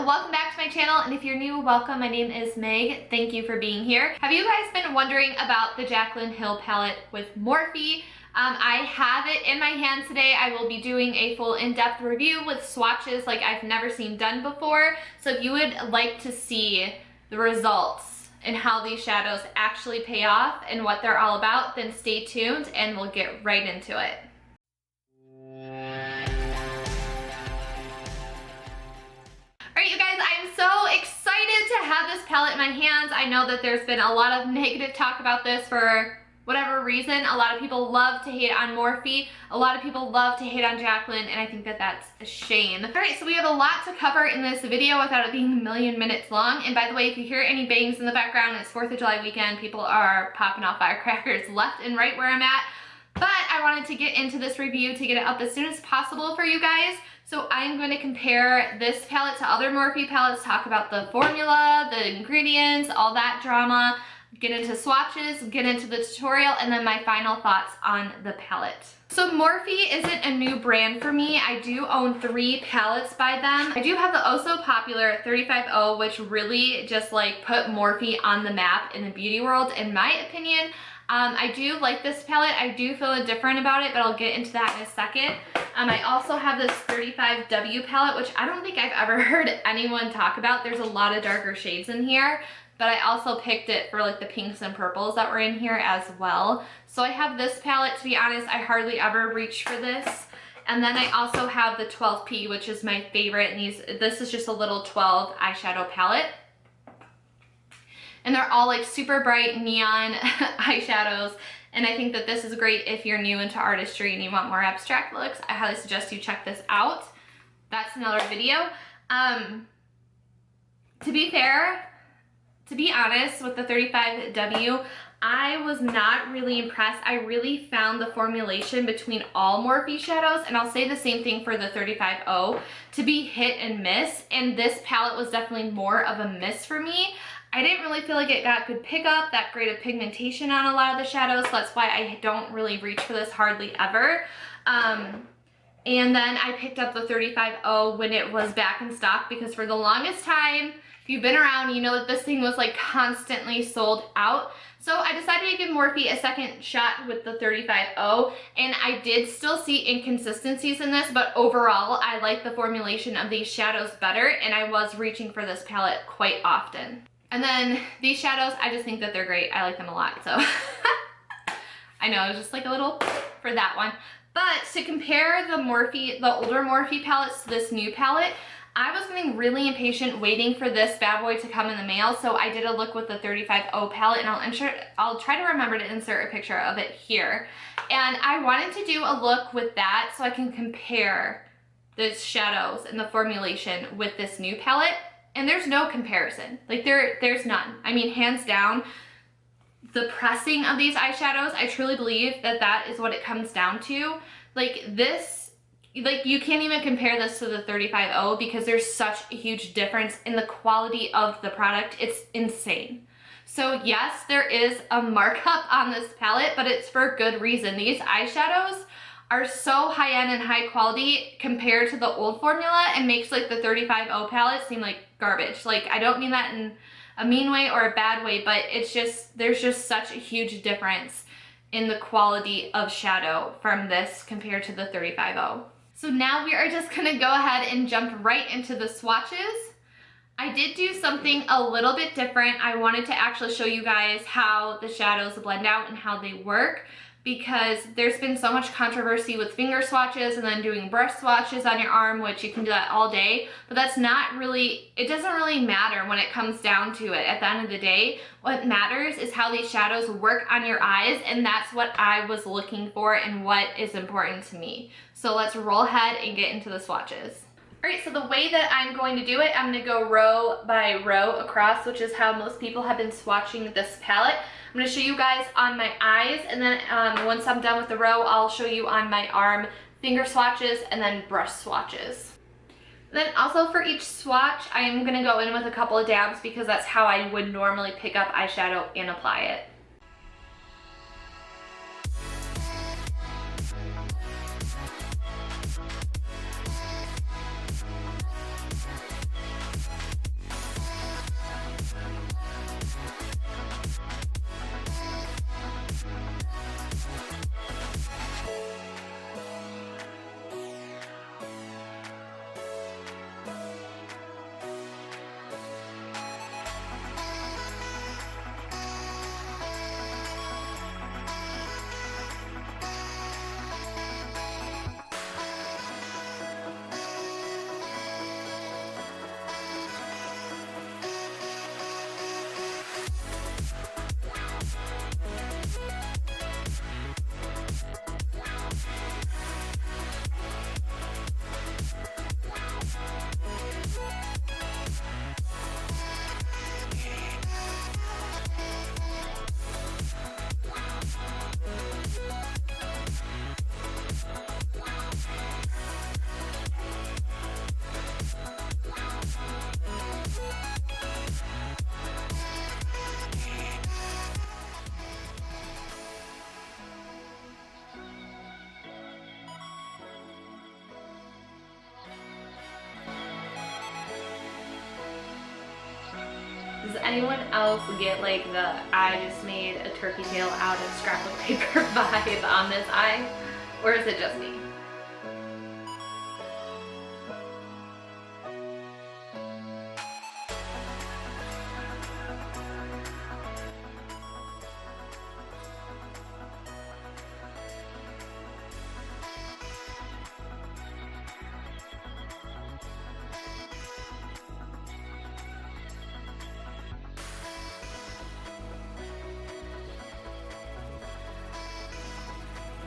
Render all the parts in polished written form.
welcome back to my channel, and if you're new, welcome. My name is Meg. Thank you for being here. Have you guys been wondering about the Jaclyn Hill palette with Morphe? I have it in my hand today. I will be doing a full in-depth review with swatches like I've never seen done before. So if you would like to see the results and how these shadows actually pay off and what they're all about, then stay tuned and we'll get right into it. Alright you guys, I'm so excited to have this palette in my hands. I know that there's been a lot of negative talk about this for whatever reason. A lot of people love to hate on Morphe. A lot of people love to hate on Jaclyn, and I think that that's a shame. Alright, so we have a lot to cover in this video without it being a million minutes long. And by the way, if you hear any bangs in the background, it's 4th of July weekend. People are popping off firecrackers left and right where I'm at. But I wanted to get into this review to get it up as soon as possible for you guys. So I'm going to compare this palette to other Morphe palettes, talk about the formula, the ingredients, all that drama, get into swatches, get into the tutorial, and then my final thoughts on the palette. So Morphe isn't a new brand for me. I do own 3 palettes by them. I do have the oh so popular 35O, which really just like put Morphe on the map in the beauty world, in my opinion. I do like this palette. I do feel different about it, but I'll get into that in a second. I also have this 35W palette, which I don't think I've ever heard anyone talk about. There's a lot of darker shades in here, but I also picked it for like the pinks and purples that were in here as well. So I have this palette. To be honest, I hardly ever reach for this. And then I also have the 12P, which is my favorite. And this is just a little 12 eyeshadow palette. And they're all like super bright neon eyeshadows. And I think that this is great if you're new into artistry and you want more abstract looks. I highly suggest you check this out. That's another video. To be fair, to be honest, with the 35W, I was not really impressed. I really found the formulation between all Morphe shadows, and I'll say the same thing for the 35O, to be hit and miss. And this palette was definitely more of a miss for me. I didn't really feel like it got good pickup, that great of pigmentation on a lot of the shadows, so that's why I don't really reach for this hardly ever. And then I picked up the 35O when it was back in stock, because for the longest time, if you've been around, you know that this thing was like constantly sold out. So I decided to give Morphe a second shot with the 35O, and I did still see inconsistencies in this, but overall I like the formulation of these shadows better, and I was reaching for this palette quite often. And then these shadows, I just think that they're great. I like them a lot, so I know, it was just like a little for that one. But to compare the Morphe, the older Morphe palettes to this new palette, I was getting really impatient waiting for this bad boy to come in the mail, so I did a look with the 35O palette, and I'll try to remember to insert a picture of it here. And I wanted to do a look with that so I can compare the shadows and the formulation with this new palette. And there's no comparison. Like there's none. I mean, hands down, the pressing of these eyeshadows, I truly believe that that is what it comes down to. Like this, like you can't even compare this to the 35O because there's such a huge difference in the quality of the product. It's insane. So yes, there is a markup on this palette, but it's for good reason. These eyeshadows are so high-end and high quality compared to the old formula, and makes like the 35O palette seem like garbage. Like, I don't mean that in a mean way or a bad way, but it's just, there's just such a huge difference in the quality of shadow from this compared to the 35O. So now we are just gonna go ahead and jump right into the swatches. I did do something a little bit different. I wanted to actually show you guys how the shadows blend out and how they work, because there's been so much controversy with finger swatches and then doing brush swatches on your arm, which you can do that all day, but that's not really, it doesn't really matter when it comes down to it. At the end of the day, what matters is how these shadows work on your eyes, and that's what I was looking for and what is important to me. So let's roll ahead and get into the swatches. Alright, so the way that I'm going to do it, I'm going to go row by row across, which is how most people have been swatching this palette. I'm going to show you guys on my eyes, and then once I'm done with the row, I'll show you on my arm finger swatches and then brush swatches. Then also for each swatch, I am going to go in with a couple of dabs because that's how I would normally pick up eyeshadow and apply it. Does anyone else get like the I just made a turkey tail out of scrapbook paper vibe on this eye? Or is it just me?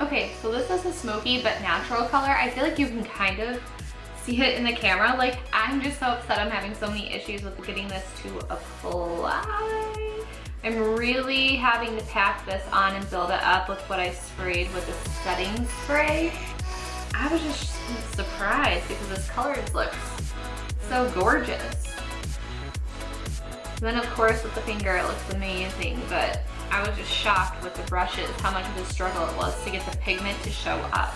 Okay, so this is a smoky but natural color. I feel like you can kind of see it in the camera. Like, I'm just so upset I'm having so many issues with getting this to apply. I'm really having to pack this on and build it up with what I sprayed with the setting spray. I was just surprised because this color just looks so gorgeous. And then of course with the finger it looks amazing, but I was just shocked with the brushes, how much of a struggle it was to get the pigment to show up.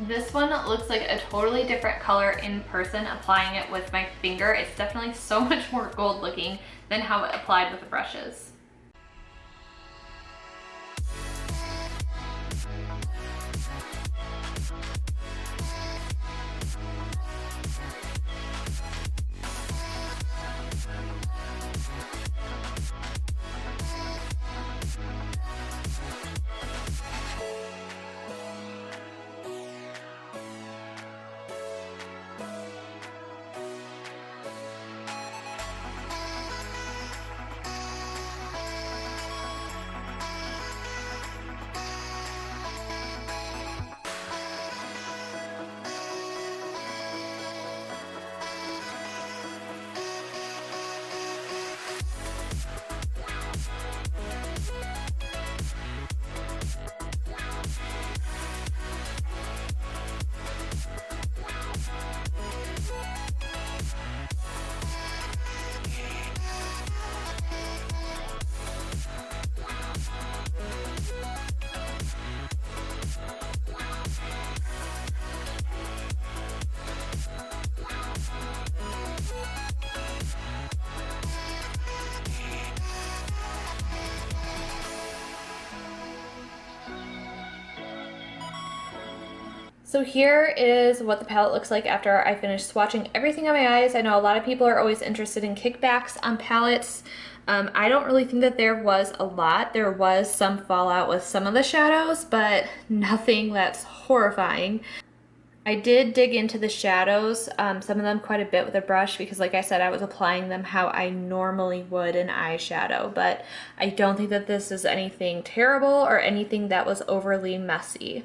This one looks like a totally different color in person applying it with my finger. It's definitely so much more gold looking than how it applied with the brushes. So here is what the palette looks like after I finish swatching everything on my eyes. I know a lot of people are always interested in kickbacks on palettes. I don't really think that there was a lot. There was some fallout with some of the shadows, but nothing that's horrifying. I did dig into the shadows, some of them quite a bit with a brush because like I said, I was applying them how I normally would an eyeshadow, but I don't think that this is anything terrible or anything that was overly messy.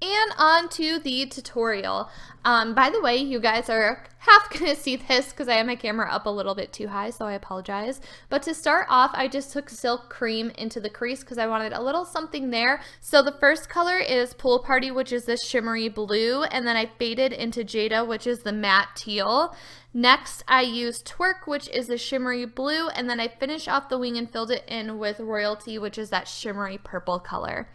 And on to the tutorial. By the way, you guys are half gonna see this because I have my camera up a little bit too high, so I apologize. But to start off, I just took Silk Cream into the crease because I wanted a little something there. So the first color is Pool Party, which is this shimmery blue, and then I faded into Jada, which is the matte teal. Next, I used Twerk, which is the shimmery blue, and then I finished off the wing and filled it in with Royalty, which is that shimmery purple color.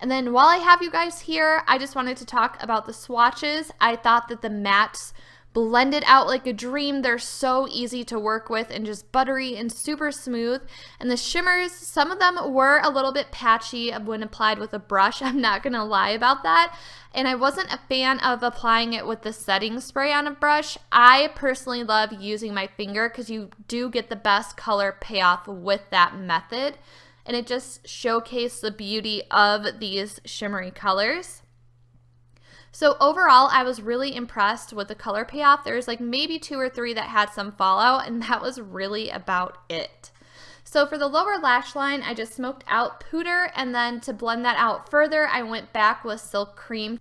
And then while I have you guys here, I just wanted to talk about the swatches. I thought that the mattes blended out like a dream. They're so easy to work with and just buttery and super smooth. And the shimmers, some of them were a little bit patchy when applied with a brush. I'm not gonna lie about that. And I wasn't a fan of applying it with the setting spray on a brush. I personally love using my finger because you do get the best color payoff with that method. And it just showcased the beauty of these shimmery colors. So overall, I was really impressed with the color payoff. There's like maybe 2 or 3 that had some fallout, and that was really about it. So for the lower lash line, I just smoked out Pooter, and then to blend that out further, I went back with Silk Cream.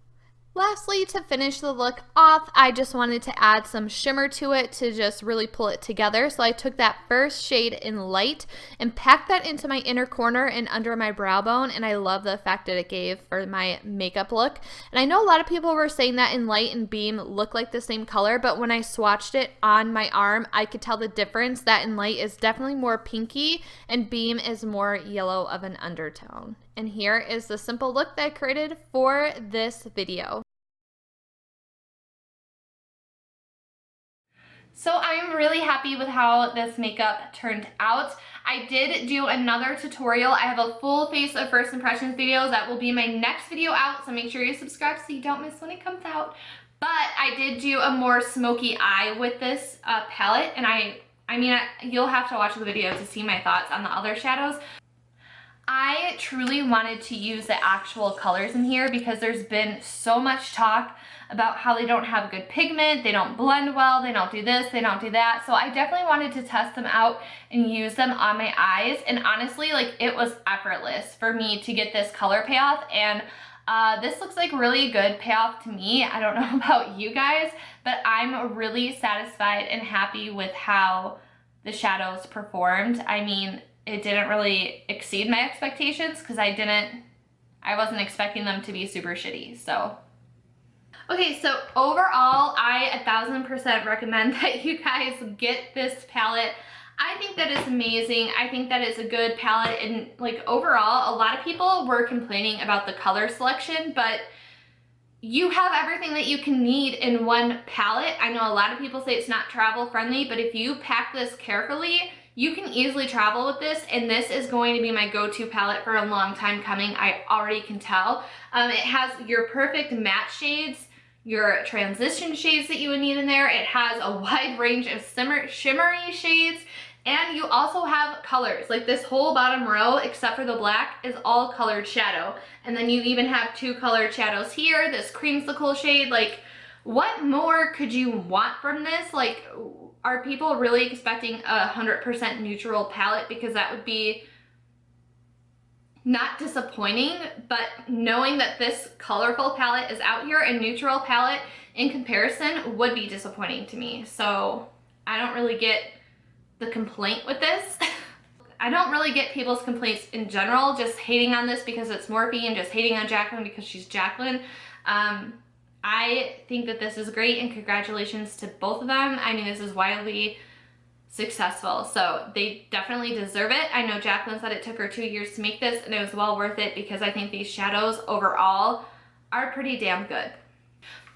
Lastly, to finish the look off, I just wanted to add some shimmer to it to just really pull it together. So I took that first shade in Light and packed that into my inner corner and under my brow bone, and I love the effect that it gave for my makeup look. And I know a lot of people were saying that in Light and Beam look like the same color, but when I swatched it on my arm, I could tell the difference. That in Light is definitely more pinky and Beam is more yellow of an undertone. And here is the simple look that I created for this video. So I'm really happy with how this makeup turned out. I did do another tutorial. I have a full face of first impressions videos that will be my next video out, so make sure you subscribe so you don't miss when it comes out. But I did do a more smoky eye with this palette, and I mean, you'll have to watch the video to see my thoughts on the other shadows. I truly wanted to use the actual colors in here because there's been so much talk about how they don't have good pigment, they don't blend well, they don't do this, they don't do that. So I definitely wanted to test them out and use them on my eyes. And honestly, like, it was effortless for me to get this color payoff. And this looks like really good payoff to me. I don't know about you guys, but I'm really satisfied and happy with how the shadows performed. I mean, it didn't really exceed my expectations because I wasn't expecting them to be super shitty, so. Okay, so overall, I 1000% recommend that you guys get this palette. I think that it's amazing. I think that it's a good palette, and like overall, a lot of people were complaining about the color selection, but you have everything that you can need in one palette. I know a lot of people say it's not travel friendly, but if you pack this carefully, you can easily travel with this, and this is going to be my go-to palette for a long time coming. I already can tell. It has your perfect matte shades, your transition shades that you would need in there. It has a wide range of shimmery shades, and you also have colors. Like this whole bottom row, except for the black, is all colored shadow. And then you even have 2 colored shadows here, this creamsicle shade. Like, what more could you want from this? Like, are people really expecting a 100% neutral palette? Because that would be not disappointing, but knowing that this colorful palette is out here, a neutral palette in comparison would be disappointing to me. So I don't really get the complaint with this. I don't really get people's complaints in general, just hating on this because it's Morphe and just hating on Jaclyn because she's Jaclyn. I think that this is great, and congratulations to both of them. I mean, this is wildly successful, so they definitely deserve it. I know Jaclyn said it took her 2 years to make this, and it was well worth it because I think these shadows overall are pretty damn good.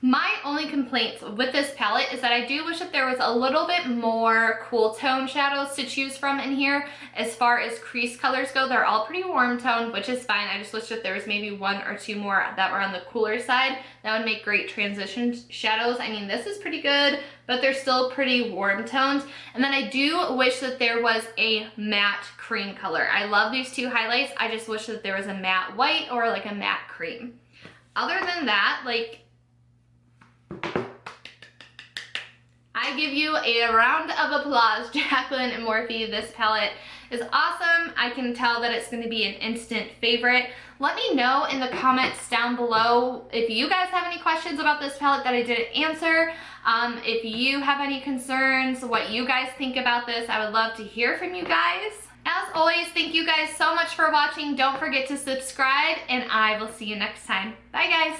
My only complaints with this palette is that I do wish that there was a little bit more cool tone shadows to choose from in here. As far as crease colors go, they're all pretty warm toned, which is fine. I just wish that there was maybe 1 or 2 more that were on the cooler side. That would make great transition shadows. I mean, this is pretty good, but they're still pretty warm toned. And then I do wish that there was a matte cream color. I love these 2 highlights. I just wish that there was a matte white or like a matte cream. Other than that, like, I give you a round of applause, Jaclyn and Morphe. This palette is awesome. I can tell that it's going to be an instant favorite. Let me know in the comments down below if you guys have any questions about this palette that I didn't answer. If you have any concerns, what you guys think about this, I would love to hear from you guys. As always, thank you guys so much for watching. Don't forget to subscribe, and I will see you next time. Bye, guys.